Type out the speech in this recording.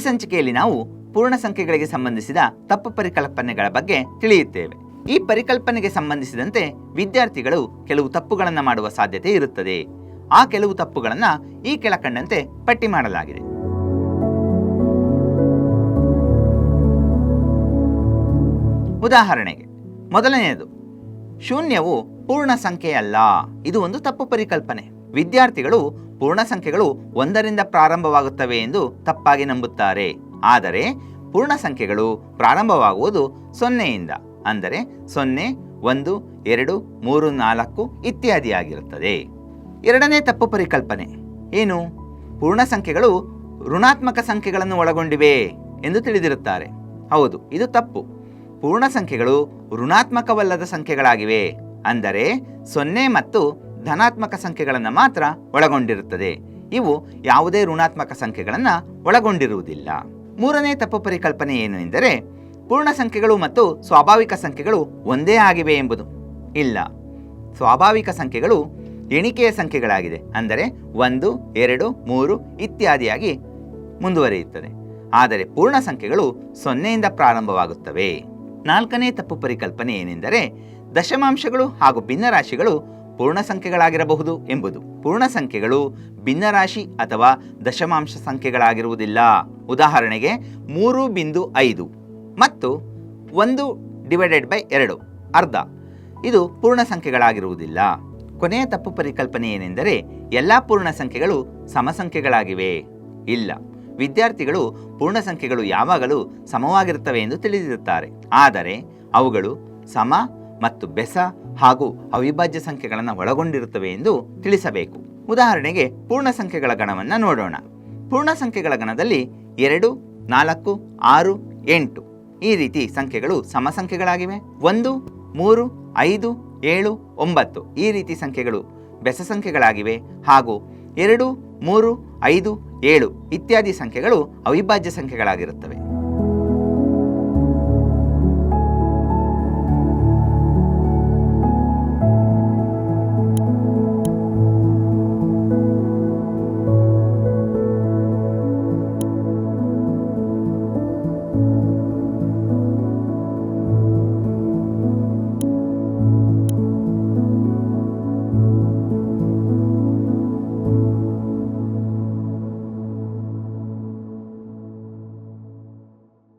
ಸಂಚಿಕೆಯಲ್ಲಿ ನಾವು ಪೂರ್ಣ ಸಂಖ್ಯೆಗಳಿಗೆ ಸಂಬಂಧಿಸಿದ ತಪ್ಪು ಪರಿಕಲ್ಪನೆಗಳ ಬಗ್ಗೆ ತಿಳಿಯುತ್ತೇವೆ. ಈ ಪರಿಕಲ್ಪನೆಗೆ ಸಂಬಂಧಿಸಿದಂತೆ ವಿದ್ಯಾರ್ಥಿಗಳು ಕೆಲವು ತಪ್ಪುಗಳನ್ನು ಮಾಡುವ ಸಾಧ್ಯತೆ ಇರುತ್ತದೆ. ಆ ಕೆಲವು ತಪ್ಪುಗಳನ್ನು ಈ ಕೆಳಕಂಡಂತೆ ಪಟ್ಟಿ ಮಾಡಲಾಗಿದೆ. ಉದಾಹರಣೆಗೆ, ಮೊದಲನೆಯದು, ಶೂನ್ಯವು ಪೂರ್ಣ ಸಂಖ್ಯೆಯಲ್ಲ. ಇದು ಒಂದು ತಪ್ಪು ಪರಿಕಲ್ಪನೆ. ವಿದ್ಯಾರ್ಥಿಗಳು ಪೂರ್ಣ ಸಂಖ್ಯೆಗಳು 1ರಿಂದ ಪ್ರಾರಂಭವಾಗುತ್ತವೆ ಎಂದು ತಪ್ಪಾಗಿ ನಂಬುತ್ತಾರೆ. ಆದರೆ ಪೂರ್ಣ ಸಂಖ್ಯೆಗಳು ಪ್ರಾರಂಭವಾಗುವುದು 0ಯಿಂದ, ಅಂದರೆ 0, 1, 2, 3, 4 ಇತ್ಯಾದಿಯಾಗಿರುತ್ತದೆ. ಎರಡನೇ ತಪ್ಪು ಪರಿಕಲ್ಪನೆ ಏನು? ಪೂರ್ಣ ಸಂಖ್ಯೆಗಳು ಋಣಾತ್ಮಕ ಸಂಖ್ಯೆಗಳನ್ನು ಒಳಗೊಂಡಿವೆ ಎಂದು ತಿಳಿದಿರುತ್ತಾರೆ. ಹೌದು, ಇದು ತಪ್ಪು. ಪೂರ್ಣ ಸಂಖ್ಯೆಗಳು ಋಣಾತ್ಮಕವಲ್ಲದ ಸಂಖ್ಯೆಗಳಾಗಿವೆ. ಅಂದರೆ 0 ಮತ್ತು ಧನಾತ್ಮಕ ಸಂಖ್ಯೆಗಳನ್ನು ಮಾತ್ರ ಒಳಗೊಂಡಿರುತ್ತದೆ. ಇವು ಯಾವುದೇ ಋಣಾತ್ಮಕ ಸಂಖ್ಯೆಗಳನ್ನು ಒಳಗೊಂಡಿರುವುದಿಲ್ಲ. ಮೂರನೇ ತಪ್ಪು ಪರಿಕಲ್ಪನೆ ಏನು ಎಂದರೆ ಪೂರ್ಣ ಸಂಖ್ಯೆಗಳು ಮತ್ತು ಸ್ವಾಭಾವಿಕ ಸಂಖ್ಯೆಗಳು ಒಂದೇ ಆಗಿವೆ ಎಂಬುದು. ಇಲ್ಲ, ಸ್ವಾಭಾವಿಕ ಸಂಖ್ಯೆಗಳು ಎಣಿಕೆಯ ಸಂಖ್ಯೆಗಳಾಗಿದೆ. ಅಂದರೆ 1, 2, 3 ಇತ್ಯಾದಿಯಾಗಿ ಮುಂದುವರಿಯುತ್ತದೆ. ಆದರೆ ಪೂರ್ಣ ಸಂಖ್ಯೆಗಳು 0ಯಿಂದ ಪ್ರಾರಂಭವಾಗುತ್ತವೆ. ನಾಲ್ಕನೇ ತಪ್ಪು ಪರಿಕಲ್ಪನೆ ಏನೆಂದರೆ ದಶಮಾಂಶಗಳು ಹಾಗೂ ಭಿನ್ನರಾಶಿಗಳು ಪೂರ್ಣ ಸಂಖ್ಯೆಗಳಾಗಿರಬಹುದು ಎಂಬುದು. ಪೂರ್ಣ ಸಂಖ್ಯೆಗಳು ಭಿನ್ನರಾಶಿ ಅಥವಾ ದಶಮಾಂಶ ಸಂಖ್ಯೆಗಳಾಗಿರುವುದಿಲ್ಲ. ಉದಾಹರಣೆಗೆ 3.5 ಮತ್ತು 1/2 ಅರ್ಧ, ಇದು ಪೂರ್ಣ ಸಂಖ್ಯೆಗಳಾಗಿರುವುದಿಲ್ಲ. ಕೊನೆಯ ತಪ್ಪು ಪರಿಕಲ್ಪನೆ ಏನೆಂದರೆ ಎಲ್ಲ ಪೂರ್ಣ ಸಂಖ್ಯೆಗಳು ಸಮಸಂಖ್ಯೆಗಳಾಗಿವೆ. ಇಲ್ಲ, ವಿದ್ಯಾರ್ಥಿಗಳು ಪೂರ್ಣ ಸಂಖ್ಯೆಗಳು ಯಾವಾಗಲೂ ಸಮವಾಗಿರುತ್ತವೆ ಎಂದು ತಿಳಿದಿರುತ್ತಾರೆ. ಆದರೆ ಅವುಗಳು ಸಮ ಮತ್ತು ಬೆಸ ಹಾಗೂ ಅವಿಭಾಜ್ಯ ಸಂಖ್ಯೆಗಳನ್ನು ಒಳಗೊಂಡಿರುತ್ತವೆ ಎಂದು ತಿಳಿಸಬೇಕು. ಉದಾಹರಣೆಗೆ ಪೂರ್ಣ ಸಂಖ್ಯೆಗಳ ಗಣವನ್ನು ನೋಡೋಣ. ಪೂರ್ಣ ಸಂಖ್ಯೆಗಳ ಗಣದಲ್ಲಿ 2, 4, 6, 8 ಈ ರೀತಿ ಸಂಖ್ಯೆಗಳು ಸಮಸಂಖ್ಯೆಗಳಾಗಿವೆ. 1, 3, 5, 7, 9 ಈ ರೀತಿ ಸಂಖ್ಯೆಗಳು ಬೆಸ ಸಂಖ್ಯೆಗಳಾಗಿವೆ. ಹಾಗೂ 2, 3, 5, 7 ಇತ್ಯಾದಿ ಸಂಖ್ಯೆಗಳು ಅವಿಭಾಜ್ಯ ಸಂಖ್ಯೆಗಳಾಗಿರುತ್ತವೆ.